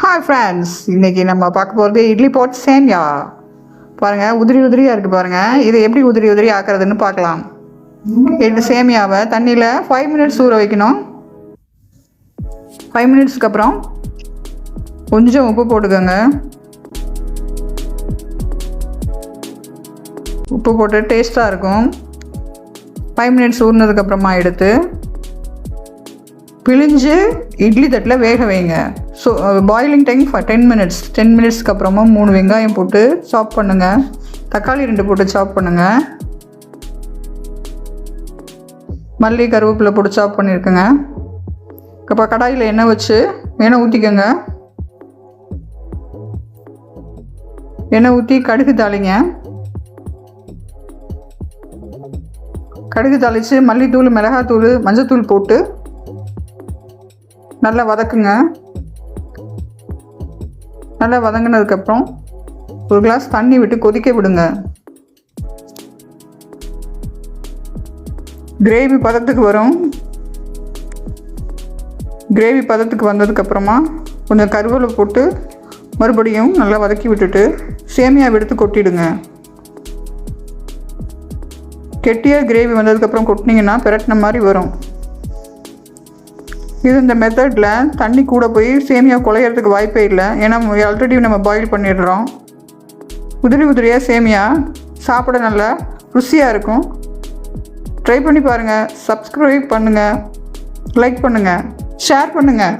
Hi friends, இன்றைக்கி நம்ம பார்க்க போகிறது இட்லி போட் சேமியா. பாருங்கள், உதிரி உதிரியாக இருக்குது பாருங்கள். இதை எப்படி உதிரி உதிரி ஆக்குறதுன்னு பார்க்கலாம். இந்த சேமியாவை தண்ணியில் 5 மினிட்ஸ் ஊற வைக்கணும். 5 மினிட்ஸ்க்கு அப்புறம் கொஞ்சம் உப்பு போட்டுக்கோங்க. உப்பு போட்டு டேஸ்ட்டாக இருக்கும். 5 மினிட்ஸ் ஊறினதுக்கப்புறமா எடுத்து பிழிஞ்சு இட்லி தட்டில் வேக வைங்க. So boiling time 10 minutes. 10 மினிட்ஸ்க்கு அப்புறமா 3 வெங்காயம் போட்டு சாப் பண்ணுங்கள். தக்காளி 2 போட்டு சாப் பண்ணுங்கள். மல்லி கருவேப்பிலை போட்டு சாப் பண்ணியிருக்குங்க. இப்போ கடாயில் எண்ணெய் வச்சு எண்ணெய் ஊற்றிக்கோங்க. எண்ணெய் ஊற்றி கடுகு தாளிங்க. கடுகு தாளித்து மல்லித்தூள், மிளகாத்தூள், மஞ்சத்தூள் போட்டு நல்லா வதக்குங்க. நல்லா வதங்கினதுக்கப்புறம் ஒரு கிளாஸ் தண்ணி விட்டு கொதிக்க விடுங்க. கிரேவி பதத்துக்கு வரும். கிரேவி பதத்துக்கு வந்ததுக்கப்புறமா கொஞ்சம் கருவேப்பிலை போட்டு மறுபடியும் நல்லா வதக்கி விட்டுட்டு சேமியாவை எடுத்து கொட்டிடுங்க. கெட்டியாக கிரேவி வந்ததுக்கப்புறம் கொட்டினீங்கன்னா பிரட்டின மாதிரி வரும். இது இந்த மெத்தடில் தண்ணி கூட போய் சேமியா குழையிறதுக்கு வாய்ப்பே இல்லை. ஏன்னா ஆல்ரெடி நம்ம பாயில் பண்ணிடுறோம். உதிரி உதிரியாக சேமியா சாப்பிட நல்லா ருசியாக இருக்கும். ட்ரை பண்ணி பாருங்கள். சப்ஸ்கிரைப் பண்ணுங்கள், லைக் பண்ணுங்கள், ஷேர் பண்ணுங்கள்.